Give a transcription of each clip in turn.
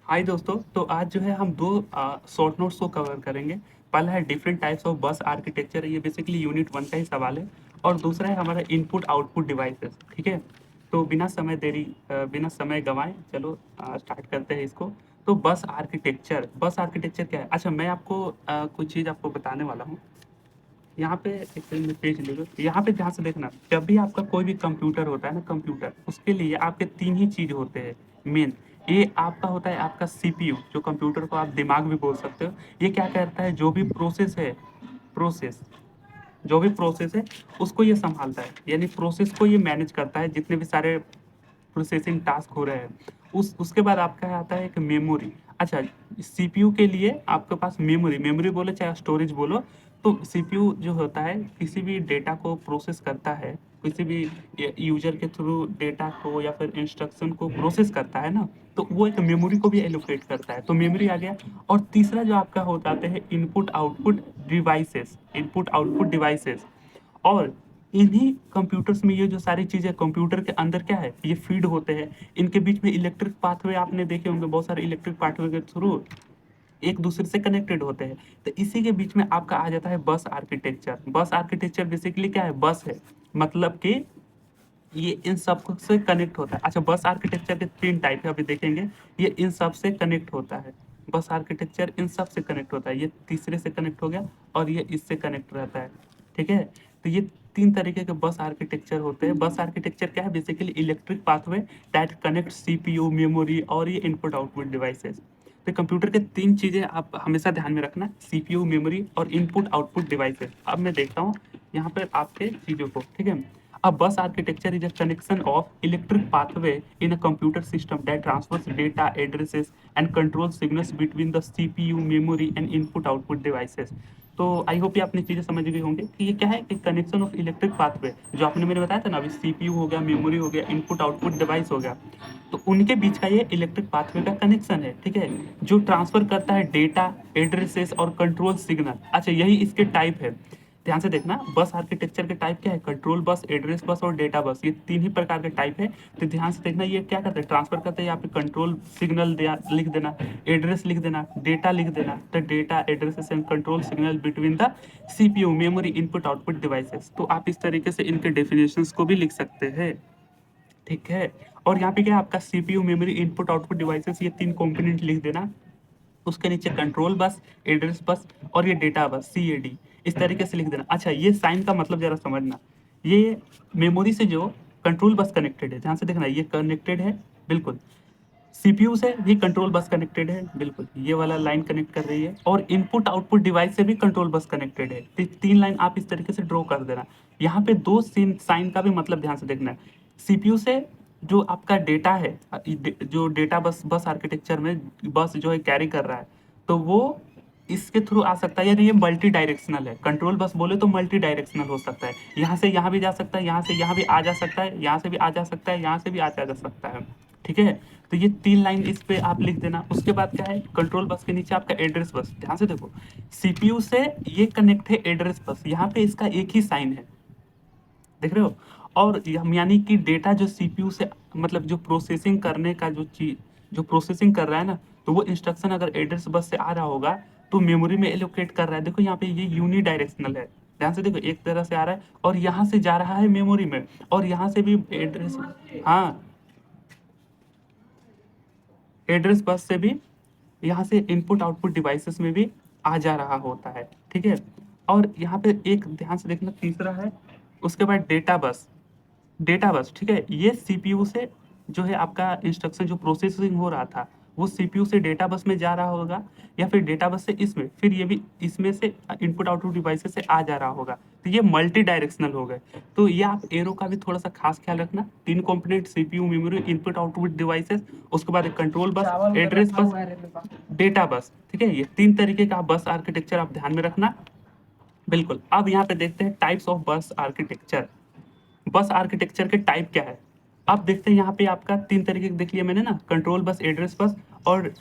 हाय दोस्तों, तो आज जो है हम दो शॉर्ट नोट्स को कवर करेंगे। पहला है डिफरेंट टाइप्स ऑफ बस आर्किटेक्चर, ये बेसिकली यूनिट 1 का ही सवाल है। और दूसरा है हमारा इनपुट आउटपुट डिवाइसेस। ठीक है, तो बिना समय गंवाए चलो स्टार्ट करते हैं इसको। तो बस आर्किटेक्चर क्या है? अच्छा, मैं आपको कुछ चीज़ आपको बताने वाला हूँ। यहाँ पे एक सेकंड में पेज ले लो। यहाँ पे ध्यान से देखना, जब भी आपका कोई भी कंप्यूटर होता है ना, कंप्यूटर, उसके लिए आपके 3 ही चीज़ होते हैं मेन। ये आपका होता है आपका सीपीयू, जो कंप्यूटर को आप दिमाग भी बोल सकते हो। ये क्या करता है, प्रोसेस जो भी प्रोसेस है उसको ये सँभालता है, यानी प्रोसेस को ये मैनेज करता है, जितने भी सारे प्रोसेसिंग टास्क हो रहे हैं। उसके बाद आपका आता है एक मेमोरी। अच्छा, सीपीयू के लिए आपके पास मेमोरी बोलो चाहे स्टोरेज बोलो। तो सीपीयू जो होता है किसी भी डेटा को प्रोसेस करता है, किसी भी यूजर के थ्रू डेटा को या फिर इंस्ट्रक्शन को प्रोसेस करता है ना, तो वो एक मेमोरी को भी एलोकेट करता है, तो मेमोरी आ गया। और तीसरा जो आपका हो जाते हैं इनपुट आउटपुट डिवाइसेस। और इन्हीं कंप्यूटर्स में ये जो सारी चीज़ें कंप्यूटर के अंदर क्या है, ये फीड होते हैं। इनके बीच में इलेक्ट्रिक पाथवे आपने देखे होंगे, बहुत सारे इलेक्ट्रिक पाथवे के थ्रू एक दूसरे से कनेक्टेड होते हैं। तो इसी के बीच में आपका आ जाता है बस आर्किटेक्चर बेसिकली क्या है, बस है, मतलब कि ये इन सब से कनेक्ट होता है। अच्छा, बस आर्किटेक्चर के 3 टाइप है, अभी देखेंगे। ये इन सब से कनेक्ट होता है, बस आर्किटेक्चर इन सब से कनेक्ट होता है। ये तीसरे से कनेक्ट हो गया और ये इससे कनेक्ट रहता है। ठीक है, तो ये 3 तरीके के बस आर्किटेक्चर होते हैं। बस आर्किटेक्चर क्या है, basically electric pathway that connect CPU, memory और ये इनपुट आउटपुट डिवाइसेस। तो कंप्यूटर के 3 चीज़ें आप हमेशा ध्यान में रखना, सीपीयू, मेमोरी और इनपुट आउटपुट डिवाइसेस। अब मैं देखता हूँ यहाँ पर आपके चीज़ों को। ठीक है, a bus architecture is a connection of electric pathway in a computer system that transfers data, addresses and control signals between the CPU, memory and input output devices। तो आई होप ये आपने चीज़ें समझ गए होंगे कि ये क्या है कि कनेक्शन ऑफ इलेक्ट्रिक पाथवे, जो आपने मैंने बताया था ना, अभी सीपीयू हो गया, मेमोरी हो गया, इनपुट आउटपुट डिवाइस हो गया, तो उनके बीच का ये इलेक्ट्रिक पाथवे का कनेक्शन है। ठीक है, जो ट्रांसफर करता है डेटा, एड्रेसेस और कंट्रोल सिग्नल। अच्छा, यही इसके टाइप है। ध्यान से देखना, बस आर्किटेक्चर के टाइप क्या है, कंट्रोल बस, एड्रेस बस और डेटा बस, ये 3 ही प्रकार के टाइप है। तो ध्यान से देखना, ये क्या करते हैं, ट्रांसफर करते हैं। यहाँ पे कंट्रोल सिग्नल लिख देना, एड्रेस लिख देना, डेटा लिख देना। तो data, addresses and control signal between the CPU, memory, input output devices. तो आप इस तरीके से इनके डेफिनेशंस को भी लिख सकते हैं। ठीक है, और यहाँ पे क्या है आपका CPU, memory, input output devices, ये 3 कंपोनेंट लिख देना। उसके नीचे कंट्रोल बस, एड्रेस बस और ये डेटा बस, सीएडी, इस तरीके से लिख देना। अच्छा, ये साइन का मतलब जरा समझना। ये मेमोरी से जो कंट्रोल बस कनेक्टेड है, ध्यान से देखना, ये कनेक्टेड है बिल्कुल। सीपीयू से भी कंट्रोल बस कनेक्टेड है बिल्कुल, ये वाला लाइन कनेक्ट कर रही है। और इनपुट आउटपुट डिवाइस से भी कंट्रोल बस कनेक्टेड है। तो 3 लाइन आप इस तरीके से ड्रॉ कर देना। यहाँ पे 2 साइन का भी मतलब ध्यान से देखना है। सीपीयू से जो आपका डेटा है, जो डेटा बस आर्किटेक्चर में बस जो है कैरी कर रहा है, तो वो इसके थ्रू आ सकता है, यानी ये मल्टी डायरेक्शनल है। कंट्रोल बस बोले तो मल्टी डायरेक्शनल हो सकता है, यहाँ से यहाँ भी जा सकता है, यहाँ से यहाँ भी आ जा सकता है, यहाँ से भी आ जा सकता है, यहाँ से भी आ जा सकता है। ठीक है, तो ये 3 लाइन इस पे आप लिख देना। उसके बाद क्या है, कंट्रोल बस के नीचे आपका एड्रेस बस। ध्यान से देखो, सीपीयू से ये कनेक्ट है एड्रेस बस, यहाँ पे इसका एक ही साइन है, देख रहे हो। और यानी कि डेटा जो सीपीयू से, मतलब जो प्रोसेसिंग करने का जो चीज, जो प्रोसेसिंग कर रहा है ना, तो वो इंस्ट्रक्शन अगर एड्रेस बस से आ रहा होगा तो मेमोरी में एलोकेट कर रहा है। देखो यहाँ पे ये यूनी डायरेक्शनल है, ध्यान से देखो, एक तरह से आ रहा है और यहाँ से जा रहा है मेमोरी में, और यहाँ से भी एड्रेस, हाँ, एड्रेस बस से भी यहाँ से इनपुट आउटपुट डिवाइसेस में भी आ जा रहा होता है। ठीक है, और यहाँ पे एक ध्यान से देखना, तीसरा है, उसके बाद डेटा बस। ठीक है, ये सीपीयू से जो है आपका इंस्ट्रक्शन जो प्रोसेसिंग हो रहा था, वो सीपीयू से डेटा बस में जा रहा होगा, या फिर डेटा बस से इसमें, फिर ये भी इसमें से इनपुट आउटपुट डिवाइसेस से आ जा रहा होगा। तो ये मल्टी डायरेक्शनल हो गए। तो ये आप एरो का भी थोड़ा सा खास ख्याल रखना। 3 component, CPU, memory, input output devices, उसके बाद एक control bus, address bus, data bus. ठीक है, ये 3 तरीके का बस आर्किटेक्चर आप ध्यान में रखना बिल्कुल। अब यहाँ पे देखते हैं टाइप्स ऑफ बस आर्किटेक्चर। बस आर्किटेक्चर के टाइप क्या है, अब देखते हैं। यहाँ पे आपका 3 तरीके देख लिया मैंने ना, कंट्रोल बस, एड्रेस बस और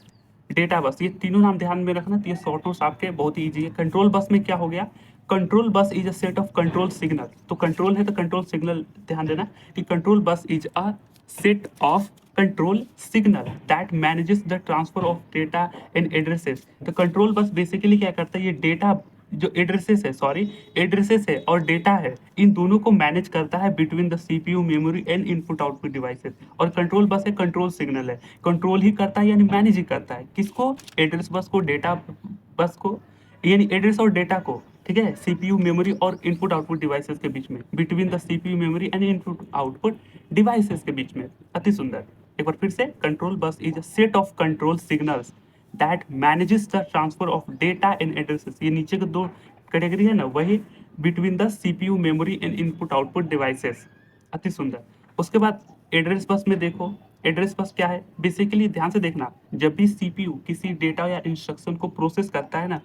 डेटा बस, ये तीनों नाम ध्यान में रखना। तो ये शॉर्ट नोट्स आपके बहुत ही ईजी है। कंट्रोल बस में क्या हो गया, control bus is a set of control signal. तो कंट्रोल है तो कंट्रोल सिग्नल ध्यान देना कि control bus is a set of control signal that manages the transfer of data and addresses। तो कंट्रोल बस बेसिकली क्या करता है, ये डेटा जो एड्रेसेस है और डेटा है, इन दोनों को मैनेज करता है between the CPU, memory and input output devices. और कंट्रोल बस है, कंट्रोल सिग्नल है, कंट्रोल ही करता है यानी मैनेज ही करता है किसको, एड्रेस बस को, डेटा बस को, यानी एड्रेस और डेटा को, ठीक है, सीपीयू, मेमोरी और इनपुट आउटपुट डिवाइसेस के बीच में, between the CPU, memory and input output devices के बीच में। अति सुंदर। एक बार फिर से, control bus is a set of control signals that manages the transfer of data and addresses. ये नीचे के दो कैटेगरी है ना, वही between the CPU, memory and input output devices. अति सुंदर। उसके बाद एड्रेस बस में देखो, एड्रेस बस क्या है, बेसिकली ध्यान से देखना, जब भी सीपीयू किसी डेटा या इंस्ट्रक्शन को प्रोसेस करता है ना,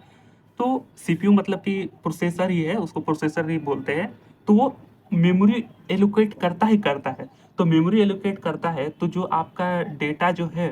तो सीपीयू मतलब कि प्रोसेसर ही है, उसको प्रोसेसर ही बोलते हैं, तो वो मेमोरी एलोकेट करता है। तो मेमोरी एलोकेट करता है, तो जो आपका डेटा जो है,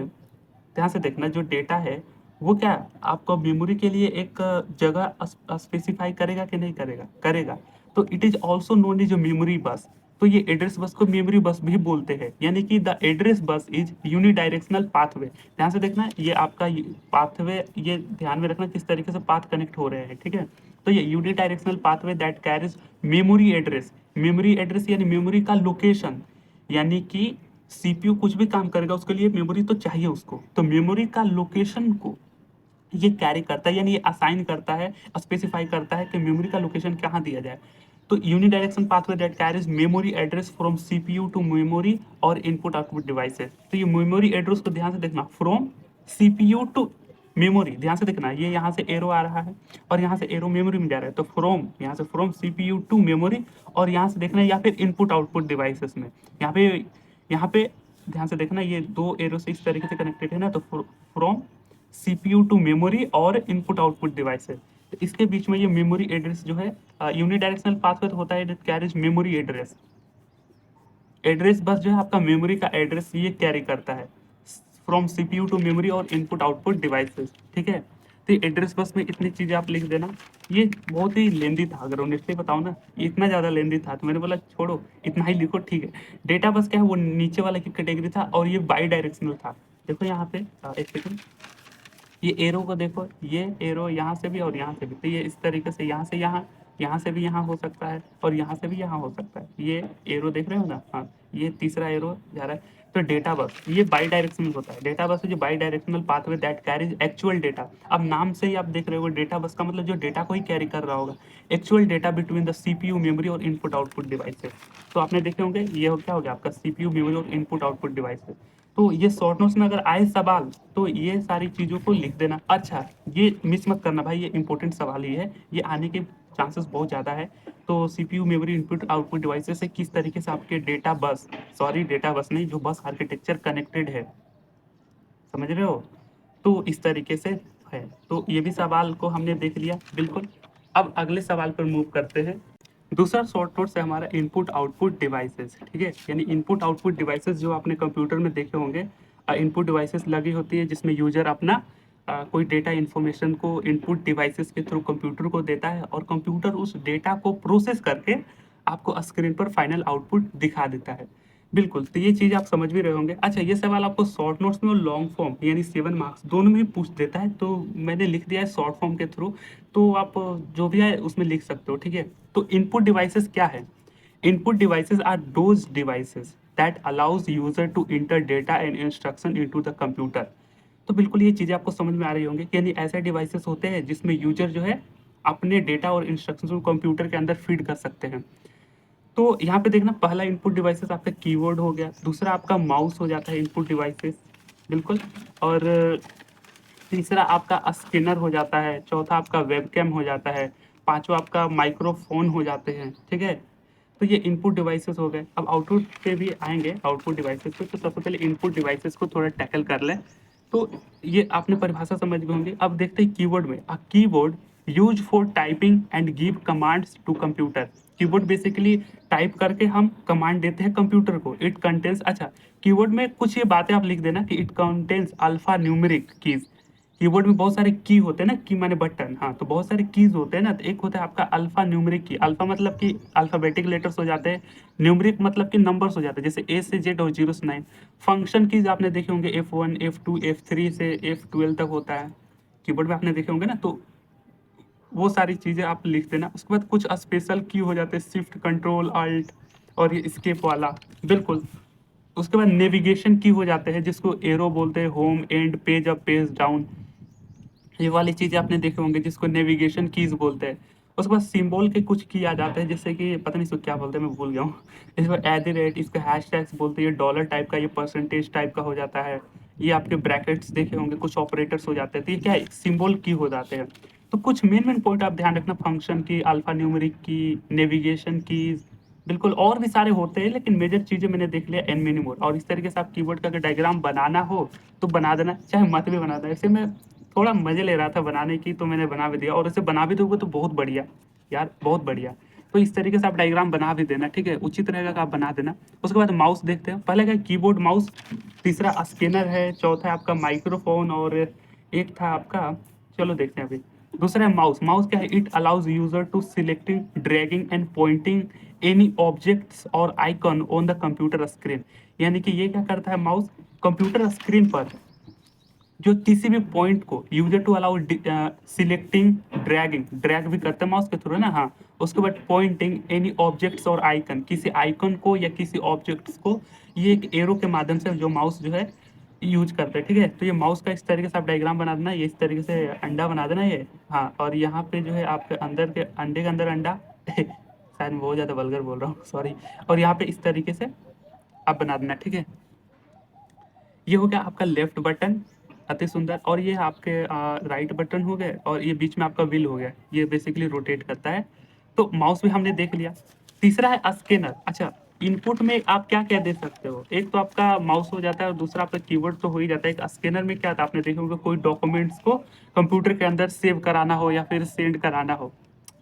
ध्यान से देखना, जो डेटा है वो क्या आपका मेमोरी के लिए एक जगह स्पेसिफाई करेगा कि नहीं करेगा, करेगा। तो it is also known as memory bus. तो ये एड्रेस बस को मेमोरी बस भी बोलते हैं, यानी कि the address bus is unidirectional pathway. ध्यान से देखना, ये आपका पाथवे, ये ध्यान में रखना किस तरीके से पाथ कनेक्ट हो रहे हैं, ठीक है। तो ये unidirectional pathway that carries memory address, memory address यानी मेमोरी का लोकेशन, यानी कि सीपीयू कुछ भी काम करेगा उसके लिए मेमोरी तो चाहिए उसको, तो मेमोरी का लोकेशन को ये कैरी करता है, यानी ये असाइन करता है, स्पेसिफाई करता है कि मेमोरी का लोकेशन कहाँ दिया जाए। तो unidirection pathway that carries memory address from CPU to memory और इनपुट आउटपुट डिवाइसेस। तो ये मेमोरी एड्रेस को ध्यान से देखना, फ्रॉम सीपीयू टू मेमोरी, ध्यान से देखना, ये यहाँ से एरो आ रहा है और यहाँ से एरो मेमोरी में जा रहा है, तो फ्रॉम, यहाँ से फ्रॉम सीपीयू टू मेमोरी, और यहाँ से देखना या फिर इनपुट आउटपुट डिवाइसेस में, यहाँ पे ध्यान से देखना, ये दो एरो से इस तरीके से कनेक्टेड है ना, तो फ्रॉम सीपीयू टू मेमोरी और इनपुट आउटपुट डिवाइसेस। तो इसके बीच में ये मेमोरी एड्रेस जो है, यूनिडायरेक्शनल पाथवे होता है, it carries memory address. Address bus जो है आपका मेमोरी का एड्रेस ये कैरी करता है फ्रॉम सीपीयू टू मेमोरी और इनपुट आउटपुट डिवाइसेस, ठीक है। तो एड्रेस बस में इतनी चीज़ें आप लिख देना। ये बहुत ही लेंदी था, अगर ऑनेस्टली बताऊँ ना, ये इतना ज़्यादा लेंदी था, तो मैंने बोला छोड़ो, इतना ही लिखो, ठीक है। डेटा बस क्या है, वो नीचे वाला की कैटेगरी था और ये बाई डायरेक्शनल था। देखो यहाँ पे एक सेकंड, ये एरो को देखो, ये एरो यहाँ से भी और यहाँ से भी, तो ये इस तरीके से यहाँ से यहाँ, यहाँ से भी यहाँ हो सकता है और यहाँ से भी यहाँ हो सकता है। ये एरो देख रहे हो ना, हाँ, ये तीसरा एरो जा रहा है। तो डेटा बस ये बाई डायरेक्शनल होता है, डेटा बस जो by directional pathway that carries actual data. अब नाम से ही आप देख रहे हो, डेटा बस का मतलब जो डेटा को ही कैरी कर रहा होगा, actual data between the CPU, memory और इनपुट आउटपुट डिवाइसेस। तो आपने देखे होंगे, ये क्या हो गया आपका सीपीयू, मेमोरी और इनपुट आउटपुट डिवाइसेस। तो ये शॉर्ट नोट्स में अगर आए सवाल तो ये सारी चीज़ों को लिख देना। अच्छा, ये मिस मत करना भाई, ये इंपॉर्टेंट सवाल ही है, ये आने के चांसेस बहुत ज़्यादा है। तो CPU, memory, input output devices से किस तरीके से आपके डेटा बस नहीं, जो बस आर्किटेक्चर कनेक्टेड है, समझ रहे हो, तो इस तरीके से है। तो ये भी सवाल को हमने देख लिया, बिल्कुल। अब अगले सवाल पर मूव करते हैं। दूसरा शॉर्ट नोट है हमारा इनपुट आउटपुट डिवाइसेस, ठीक है। यानी इनपुट आउटपुट डिवाइसेस जो आपने कंप्यूटर में देखे होंगे, इनपुट डिवाइसेस लगी होती है जिसमें यूजर अपना कोई डेटा इन्फॉर्मेशन को इनपुट डिवाइसेस के थ्रू कंप्यूटर को देता है और कंप्यूटर उस डेटा को प्रोसेस करके आपको स्क्रीन पर फाइनल आउटपुट दिखा देता है। बिल्कुल, तो ये चीज़ आप समझ भी रहे होंगे। अच्छा, ये सवाल आपको शॉर्ट नोट्स में और लॉन्ग फॉर्म यानी 7 मार्क्स दोनों में ही पूछ देता है, तो मैंने लिख दिया है शॉर्ट फॉर्म के थ्रू, तो आप जो भी है उसमें लिख सकते हो, ठीक है। तो इनपुट डिवाइसेस क्या है? Input devices are those devices that allows user to enter data and instruction into the computer. तो बिल्कुल ये चीज़ें आपको समझ में आ रही होंगी कि यानी ऐसे डिवाइसेस होते हैं जिसमें यूजर जो है अपने डेटा और इंस्ट्रक्शंस को कंप्यूटर के अंदर फीड कर सकते हैं। तो यहाँ पे देखना, पहला इनपुट डिवाइसेस आपका कीबोर्ड हो गया, दूसरा आपका माउस हो जाता है इनपुट डिवाइसेस, बिल्कुल, और तीसरा आपका स्कैनर हो जाता है, चौथा आपका वेबकैम हो जाता है, पांचवा आपका माइक्रोफोन हो जाते हैं, ठीक है। तो ये इनपुट डिवाइसेस हो गए। अब आउटपुट पे भी आएंगे, आउटपुट डिवाइसेस पे। तो सबसे पहले इनपुट डिवाइसेस को थोड़ा टैकल कर लें। तो ये आपने परिभाषा समझ गए होंगे। अब देखते हैं कीबोर्ड में। A keyboard use for typing and give commands to computer. Keyboard basically type करके हम कमांड देते हैं कंप्यूटर को। इट कंटेन्स, अच्छा, कीबोर्ड में कुछ ये बातें आप लिख देना कि it contains alpha numeric keys, keyboard में बहुत सारे की होते हैं ना, की माने बटन, हाँ, तो बहुत सारे कीज होते हैं ना, तो एक होता है आपका अल्फा न्यूमेरिक की। अल्फा मतलब कि अल्फाबेटिक लेटर्स हो जाते हैं, न्यूमेरिक मतलब कि नंबर्स हो जाते हैं, जैसे ए से जेड और 0 से 9। फंक्शन कीज आपने देखे होंगे, F1 F2 F3 से F12 तक होता है, कीबोर्ड में आपने देखे होंगे ना, तो वो सारी चीज़ें आप लिख देना। उसके बाद कुछ स्पेशल की हो जाते हैं, शिफ्ट कंट्रोल अल्ट और ये स्केप वाला, बिल्कुल। उसके बाद नेविगेशन की हो जाते हैं, जिसको एरो बोलते हैं, home and page up page down, ये वाली चीज़ें आपने देखे होंगे, जिसको नेविगेशन कीज बोलते हैं। उसके बाद सिंबल के कुछ की आ जाते हैं, जैसे कि पता नहीं इसको क्या बोलते हैं, मैं भूल गया हूँ। इसको @ इसको हैशटैग्स बोलते हैं, ये डॉलर टाइप का, ये परसेंटेज टाइप का हो जाता है, ये आपके ब्रैकेट्स देखे होंगे, कुछ ऑपरेटर्स हो जाते हैं, तो ये क्या है, सिंबल की हो जाते हैं। तो कुछ मेन मेन पॉइंट आप ध्यान रखना, फंक्शन की, अल्फा न्यूमेरिक की, नेविगेशन कीज, बिल्कुल। और भी सारे होते हैं, लेकिन मेजर चीज़ें मैंने देख लिया, एन मेनी मोर। और इस तरीके से आप कीबोर्ड का अगर डायग्राम बनाना हो तो बना देना, चाहे मत भी बना देना। ऐसे में थोड़ा मज़े ले रहा था बनाने की, तो मैंने बना भी दिया, और इसे बना भी दोगे तो बहुत बढ़िया यार, बहुत बढ़िया। तो इस तरीके से आप डायग्राम बना भी देना, ठीक है, उचित रहेगा कि आप बना देना। उसके बाद माउस देखते हैं, पहले क्या कीबोर्ड माउस, तीसरा स्कैनर है, चौथा है आपका माइक्रोफोन, और एक था आपका, चलो देखते हैं अभी। दूसरा है माउस। माउस क्या है, it allows user to selecting, dragging and pointing any objects और icon on the computer screen. यानी कि ये क्या करता है माउस, कंप्यूटर स्क्रीन पर जो किसी भी पॉइंट को user to allow selecting, dragging, drag भी करते हैं माउस के थ्रू है ना, हाँ। उसके बाद पॉइंटिंग एनी ऑब्जेक्ट्स और आइकन, किसी आइकन को या किसी ऑब्जेक्ट्स को, ये एक एरो के माध्यम से जो माउस जो है यूज करते हैं, ठीक है। तो ये माउस का इस तरीके से आप डायग्राम बना देना, ये इस तरीके से अंडा बना देना ये, हाँ। और यहाँ पे जो है आपके अंदर के अंडे के अंदर अंडा शायद मैं बहुत ज़्यादा वल्गर बोल रहा हूँ, सॉरी। और यहाँ पे इस तरीके से आप बना देना, ठीक है। ये हो गया आपका लेफ्ट बटन, अति सुंदर। और ये आपके राइट बटन हो गए, और ये बीच में आपका व्हील हो गया, ये बेसिकली रोटेट करता है। तो माउस भी हमने देख लिया। तीसरा है स्कैनर। अच्छा, इनपुट में आप क्या क्या दे सकते हो, एक तो आपका माउस हो जाता है, और दूसरा आपका कीबोर्ड तो हो ही जाता है। एक स्कैनर में क्या था, आपने देखे होंगे, कोई डॉक्यूमेंट्स को कंप्यूटर के अंदर सेव कराना हो या फिर सेंड कराना हो,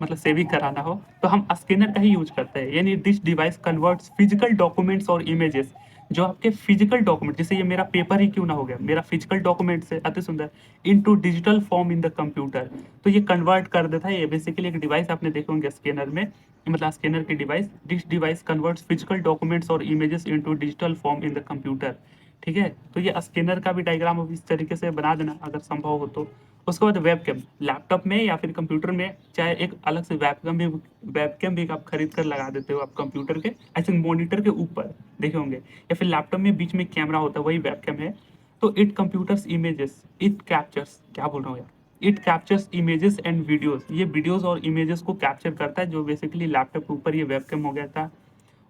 मतलब सेविंग कराना हो, तो हम स्कैनर का ही यूज करते हैं। यानी this device converts physical documents और इमेजेस, जो आपके फिजिकल डॉक्यूमेंट, जैसे ये मेरा पेपर ही क्यों ना हो गया, मेरा फिजिकल डॉक्यूमेंट से अति सुंदर, into digital form in the computer, तो ये कन्वर्ट कर देता है। ये बेसिकली एक डिवाइस आपने देखे होंगे स्कैनर में, मतलब स्कैनर की device, this device converts physical documents और images into digital form in the computer, ठीक है। तो ये स्कैनर का भी डायग्राम अब इस तरीके से बना देना अगर संभव हो तो। उसके बाद वेबकैम, लैपटॉप में या फिर कंप्यूटर में, चाहे एक अलग से वेबकैम भी आप खरीद कर लगा देते हो आप कंप्यूटर के, आई थिंक मॉनिटर के ऊपर देखे होंगे, या फिर लैपटॉप में बीच में कैमरा होता है, वही वेबकैम है। तो it computers images, it captures, क्या बोल रहा हूँ यार, it captures images and videos, ये वीडियोस और इमेजेस को कैप्चर करता है, जो बेसिकली लैपटॉप के ऊपर ये वेबकैम हो गया था।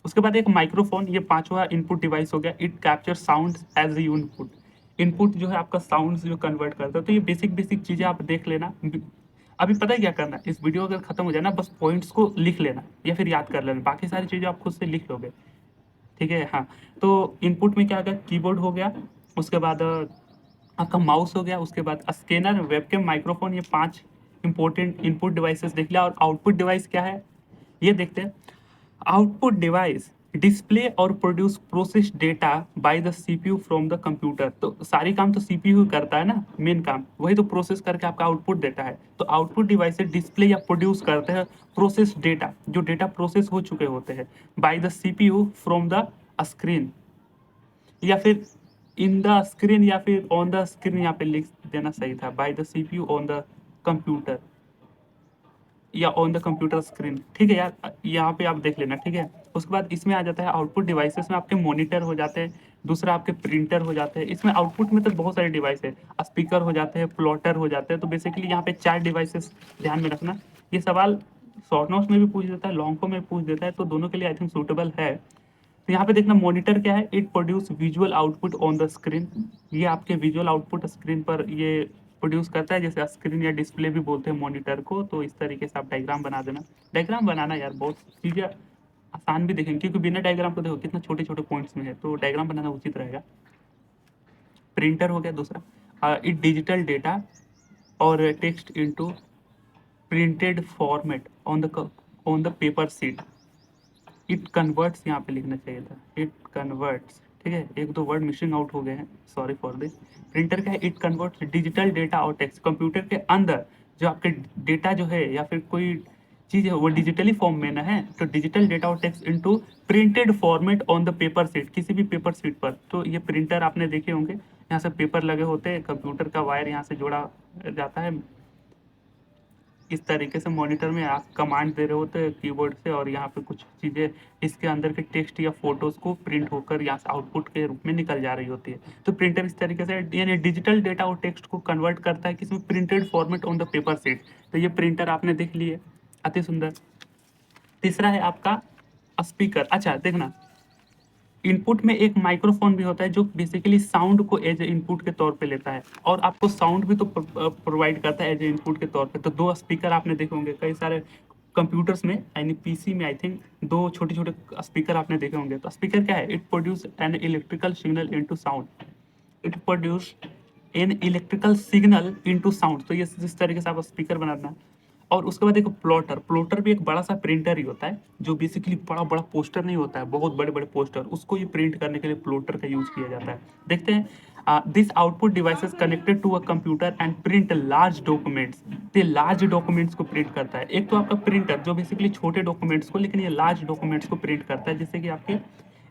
उसके बाद एक माइक्रोफोन, ये पांचवा इनपुट डिवाइस हो गया, it capture sound as you input, input जो है आपका साउंड जो कन्वर्ट करता है। तो ये बेसिक बेसिक चीज़ें आप देख लेना। अभी पता है क्या करना, इस वीडियो अगर खत्म हो जाए ना, बस पॉइंट्स को लिख लेना या फिर याद कर लेना, बाकी सारी चीज़ें आप खुद से लिख लोगे, ठीक है, हाँ। तो इनपुट में क्या आ गया, कीबोर्ड हो गया, उसके बाद आपका माउस हो गया, उसके बाद स्कैनर, वेबकैम, माइक्रोफोन, ये 5 इंपॉर्टेंट इनपुट डिवाइसेस देख लिया। और आउटपुट डिवाइस क्या है, ये देखते हैं। आउटपुट डिवाइस डिस्प्ले और produce process data by the CPU from the computer. तो सारी काम तो सीपीयू करता है ना, मेन काम वही तो प्रोसेस करके आपका आउटपुट देता है। तो आउटपुट डिवाइस डिस्प्ले या प्रोड्यूस करते हैं प्रोसेस डेटा, जो डेटा प्रोसेस हो चुके होते हैं, by the CPU from the screen, या फिर इन द स्क्रीन, या फिर ऑन द स्क्रीन, यहाँ पे लिख देना सही था, by the CPU on the computer, या ऑन द कंप्यूटर स्क्रीन, ठीक है यार, यहाँ पे आप देख लेना, ठीक है। उसके बाद इसमें आ जाता है आउटपुट डिवाइसेस में आपके मॉनिटर हो जाते हैं, दूसरा आपके प्रिंटर हो जाते हैं। इसमें आउटपुट में तो बहुत सारे डिवाइस है, स्पीकर हो जाते हैं, प्लॉटर हो जाते हैं। तो बेसिकली यहाँ पे 4 डिवाइसेस ध्यान में रखना। ये सवाल शॉर्ट नोट्स में भी पूछ देता है, लॉन्ग फॉर्म में पूछ देता है, तो दोनों के लिए आई थिंक सूटेबल है। तो यहाँ पे देखना, मॉनिटर क्या है, it produce visual output on the screen, ये आपके विजुअल आउटपुट स्क्रीन पर ये प्रोड्यूस करता है, जैसे स्क्रीन या डिस्प्ले भी बोलते हैं मॉनिटर को। तो इस तरीके से आप डायग्राम बना देना। डायग्राम बनाना यार बहुत चीज़ें आसान भी देखेंगे, क्योंकि बिना डायग्राम को देखो कितना छोटे छोटे पॉइंट्स में है, तो डायग्राम बनाना उचित रहेगा। प्रिंटर हो गया दूसरा, इट डिजिटल डेटा और text into printed format on the paper sheet, it converts, यहाँ पे लिखना चाहिए था, इट कन्वर्ट्स, ठीक है, 1-2 वर्ड मिसिंग आउट हो गए हैं, सॉरी फॉर दिस। प्रिंटर क्या है, इट कन्वर्ट्स डिजिटल डेटा और टेक्स्ट। कंप्यूटर के अंदर जो आपके डेटा जो है या फिर कोई चीज़ है वो डिजिटली फॉर्म में ना है, तो डिजिटल डेटा और text into printed format on the paper sheet, किसी भी पेपर शीट पर। तो ये प्रिंटर आपने देखे होंगे, यहाँ से पेपर लगे होते हैं, कंप्यूटर का वायर यहाँ से जोड़ा जाता है, इस तरीके से मॉनिटर में आप कमांड दे रहे होते हैं कीबोर्ड से, और यहाँ पे कुछ चीज़ें इसके अंदर के टेक्स्ट या फोटोज़ को प्रिंट होकर यहाँ से आउटपुट के रूप में निकल जा रही होती है। तो प्रिंटर इस तरीके से यानी डिजिटल डेटा और टेक्स्ट को कन्वर्ट करता है किसी printed format on the paper sheet. तो ये प्रिंटर आपने देख लिए, अति सुंदर। तीसरा है आपका स्पीकर। अच्छा देखना, इनपुट में एक माइक्रोफोन भी होता है जो बेसिकली साउंड को एज ए इनपुट के तौर पे लेता है, और आपको साउंड भी तो प्रोवाइड करता है एज ए इनपुट के तौर पे। तो 2 स्पीकर आपने देखे होंगे कई सारे कंप्यूटर्स में, यानी पीसी में आई थिंक 2 छोटे-छोटे स्पीकर आपने देखे होंगे। तो स्पीकर क्या है, it produce an electrical signal into sound. It produce an electrical signal into sound. तो ये जिस तरीके से आप स्पीकर बनाना है। और उसके बाद एक प्लॉटर। प्लॉटर भी एक बड़ा सा प्रिंटर ही होता है, जो बेसिकली बड़ा बड़ा पोस्टर नहीं होता है, बहुत बड़े बड़े पोस्टर, उसको ये प्रिंट करने के लिए प्लॉटर का यूज किया जाता है। देखते हैं, this output devices connected to a computer and print large documents. ये लार्ज डॉक्यूमेंट्स को प्रिंट करता है। एक तो आपका प्रिंटर जो बेसिकली छोटे डॉक्यूमेंट्स को, लेकिन ये लार्ज डॉक्यूमेंट्स को प्रिंट करता है, जैसे कि आपके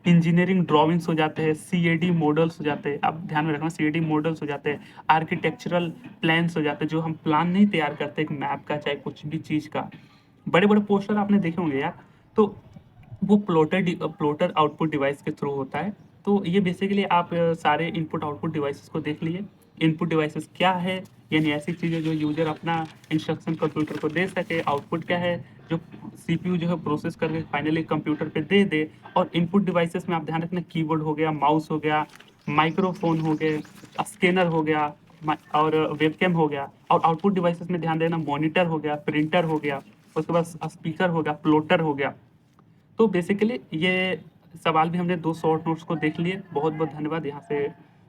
इंजीनियरिंग ड्राइंग्स हो जाते हैं, सीएडी मॉडल्स हो जाते हैं, आप ध्यान में रखना, सीएडी मॉडल्स हो जाते हैं, आर्किटेक्चरल प्लान्स हो जाते हैं, जो हम प्लान नहीं तैयार करते एक मैप का चाहे कुछ भी चीज़ का, बड़े बड़े पोस्टर आपने देखे होंगे यार। तो वो प्लॉटर आउटपुट डिवाइस के थ्रू होता है। तो ये बेसिकली आप सारे इनपुट आउटपुट डिवाइसेस को देख लिए। इनपुट डिवाइसेस क्या है, यानी ऐसी चीज़ें जो यूजर अपना इंस्ट्रक्शन कंप्यूटर को दे सके। आउटपुट क्या है, जो सीपीयू जो है प्रोसेस करके फाइनली कंप्यूटर पे दे दे। और इनपुट डिवाइसेस में आप ध्यान रखना, कीबोर्ड हो गया, माउस हो गया, माइक्रोफोन हो गए, स्कैनर हो गया, और वेबकैम हो गया। और आउटपुट डिवाइसेस में ध्यान देना, मॉनिटर हो गया, प्रिंटर हो गया, उसके बाद स्पीकर हो गया, प्लॉटर हो गया। तो बेसिकली ये सवाल भी हमने 2 शॉर्ट नोट्स को देख लिए। बहुत बहुत धन्यवाद यहाँ से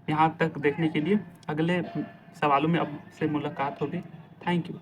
यहाँ तक देखने के लिए। अगले सवालों में अब से मुलाकात होगी। Thank you.